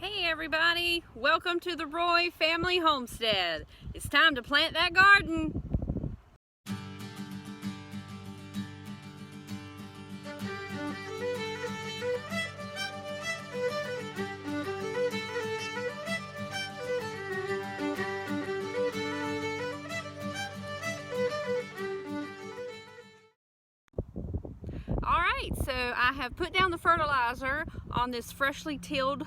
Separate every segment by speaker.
Speaker 1: Hey everybody, welcome to the Roy Family Homestead. It's time to plant that garden. Alright, so I have put down the fertilizer on this freshly tilled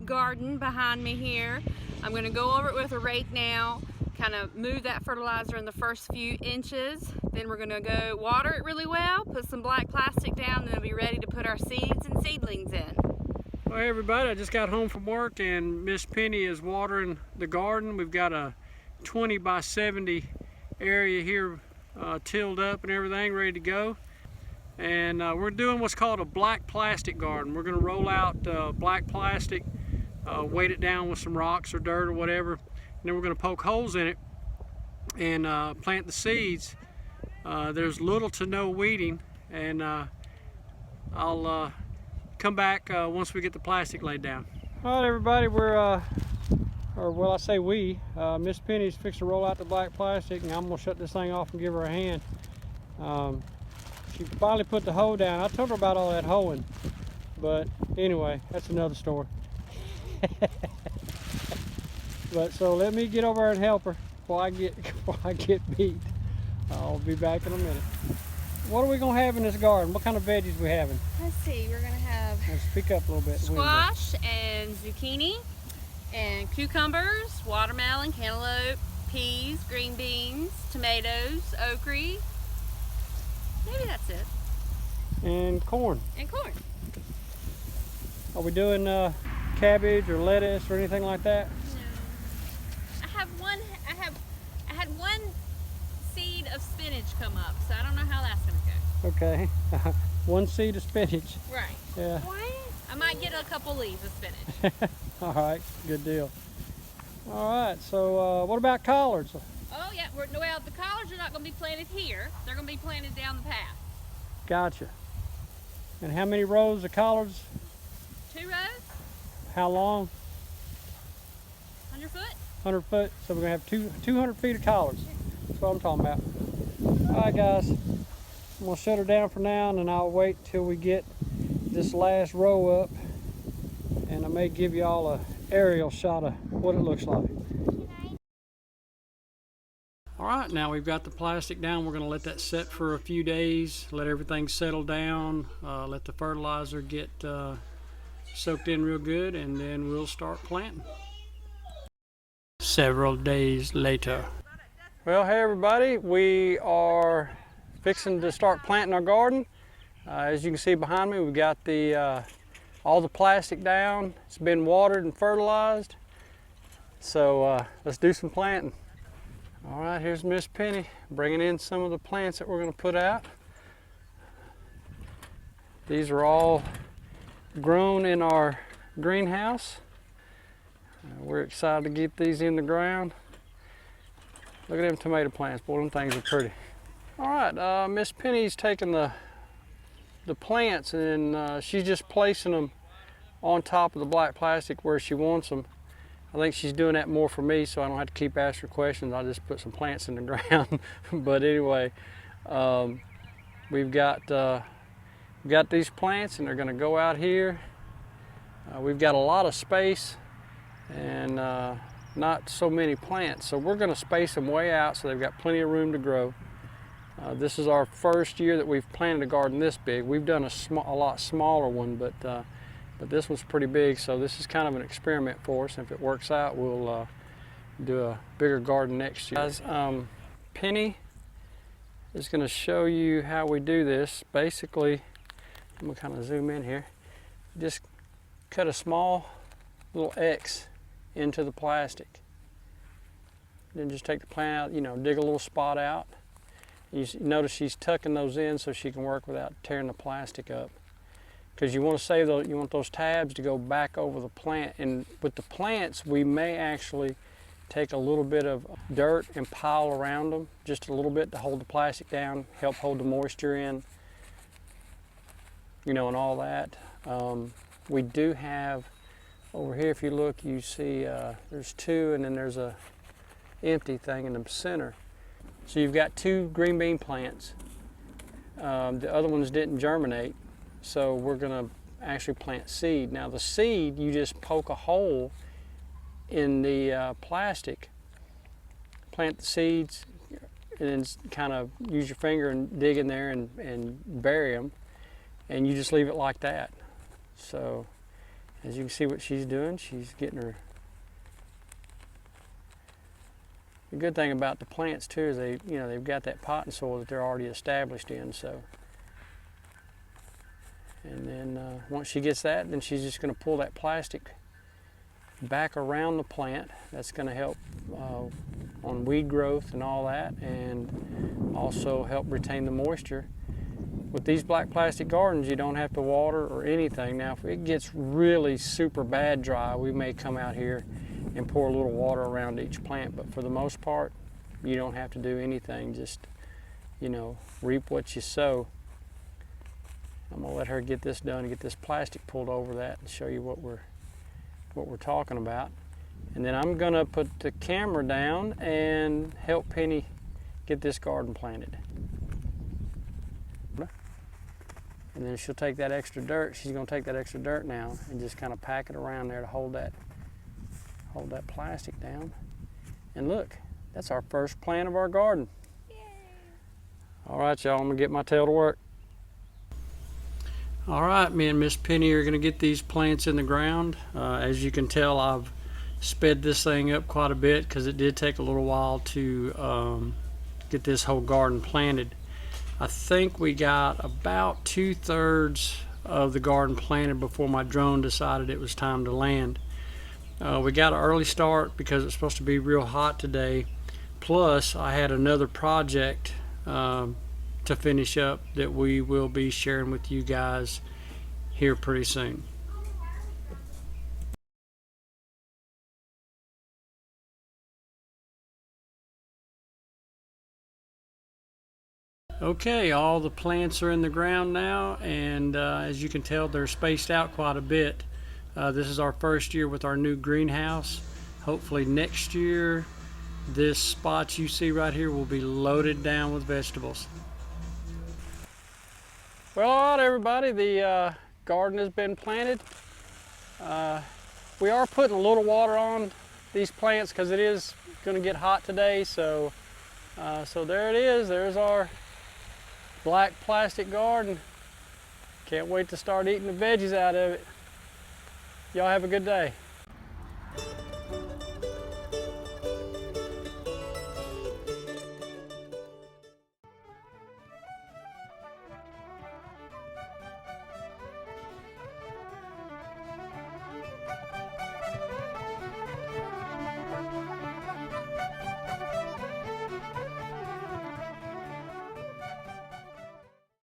Speaker 1: garden behind me here. I'm going to go over it with a rake now, kind of move that fertilizer in the first few inches. Then we're going to go water it really well, put some black plastic down, and then we'll be ready to put our seeds and seedlings in.
Speaker 2: Well, hey everybody, I just got home from work and Miss Penny is watering the garden. We've got a 20 by 70 area here tilled up and everything ready to go. And we're doing what's called a black plastic garden. We're going to roll out black plastic, weight it down with some rocks or dirt or whatever, and then we're going to poke holes in it and plant the seeds. There's little to no weeding, and I'll come back once we get the plastic laid down. All right everybody, we're I say we, Miss Penny's fixing to roll out the black plastic, and I'm going to shut this thing off and give her a hand. She finally put the hoe down. I told her about all that hoeing, but anyway, that's another story. But so let me get over and help her before I get beat. I'll be back in a minute. What are we gonna have in this garden? What kind of veggies we having?
Speaker 1: Let's see, we're gonna have
Speaker 2: Speak up a little bit.
Speaker 1: squash and zucchini and cucumbers, watermelon, cantaloupe, peas, green beans, tomatoes, okra. Maybe that's it.
Speaker 2: And corn.
Speaker 1: And corn.
Speaker 2: Are we doing cabbage or lettuce or anything like that?
Speaker 1: No. I had one seed of spinach come up, so I don't know how that's gonna go.
Speaker 2: Okay. One seed of spinach.
Speaker 1: Right.
Speaker 2: Yeah.
Speaker 1: I might get a couple leaves of spinach.
Speaker 2: All right, good deal. All right, so what about collards?
Speaker 1: Oh yeah, well the collards are not going to be planted here. They're going to be planted down the path.
Speaker 2: Gotcha. And how many rows of collards?
Speaker 1: 2 rows.
Speaker 2: How long?
Speaker 1: 100 foot.
Speaker 2: 100 foot. So we're going to have 200 feet of collards. That's what I'm talking about. All right, guys. I'm going to shut her down for now, and then I'll wait till we get this last row up, and I may give you all an aerial shot of what it looks like. All right, now we've got the plastic down. We're going to let that set for a few days, let everything settle down, let the fertilizer get soaked in real good, and then we'll start planting. Several days later. Well, hey everybody, we are fixing to start planting our garden. As you can see behind me, we've got all the plastic down. It's been watered and fertilized. So let's do some planting. All right, here's Miss Penny bringing in some of the plants that we're going to put out. These are all grown in our greenhouse. We're excited to get these in the ground. Look at them tomato plants, boy, them things are pretty. All right, Miss Penny's taking the plants, and she's just placing them on top of the black plastic where she wants them. I think she's doing that more for me, so I don't have to keep asking her questions. I'll just put some plants in the ground. But anyway, we've got these plants, and they're going to go out here. We've got a lot of space and not so many plants, so we're going to space them way out so they've got plenty of room to grow. This is our first year that we've planted a garden this big. We've done a lot smaller one, but this one's pretty big, so this is kind of an experiment for us. If it works out, we'll do a bigger garden next year. Guys, Penny is going to show you how we do this. Basically, I'm going to kind of zoom in here. Just cut a small little X into the plastic. Then just take the plant out, dig a little spot out. You notice she's tucking those in so she can work without tearing the plastic up. Because you want to save those, you want those tabs to go back over the plant. And with the plants, we may actually take a little bit of dirt and pile around them, just a little bit to hold the plastic down, help hold the moisture in, and all that. We do have Over here, if you look, you see there's two, and then there's a empty thing in the center. So you've got two green bean plants. The other ones didn't germinate, so we're going to actually plant seed. Now the seed, you just poke a hole in the plastic, plant the seeds, and then kind of use your finger and dig in there and bury them, and you just leave it like that. So as you can see what she's doing, she's getting her. The good thing about the plants too is they've got that potting soil that they're already established in. So, and then once she gets that, then she's just going to pull that plastic back around the plant. That's going to help on weed growth and all that, and also help retain the moisture. With these black plastic gardens, you don't have to water or anything. Now, if it gets really super bad dry, we may come out here and pour a little water around each plant, but for the most part, you don't have to do anything. Just, reap what you sow. I'm gonna let her get this done and get this plastic pulled over that and show you what we're talking about. And then I'm gonna put the camera down and help Penny get this garden planted. And then she'll take that extra dirt. She's going to take that extra dirt now and just kind of pack it around there to hold that plastic down. And look, that's our first plant of our garden. Yay. All right, y'all, I'm going to get my tail to work. All right, me and Miss Penny are going to get these plants in the ground. As you can tell, I've sped this thing up quite a bit because it did take a little while to get this whole garden planted. I think we got about 2/3 of the garden planted before my drone decided it was time to land. We got an early start because it's supposed to be real hot today. Plus, I had another project to finish up that we will be sharing with you guys here pretty soon. Okay, all the plants are in the ground now, and as you can tell, they're spaced out quite a bit. This is our first year with our new greenhouse. Hopefully next year, this spot you see right here will be loaded down with vegetables. Well, all right, everybody, the garden has been planted. We are putting a little water on these plants because it is going to get hot today. So there it is. There's our black plastic garden. Can't wait to start eating the veggies out of it. Y'all have a good day.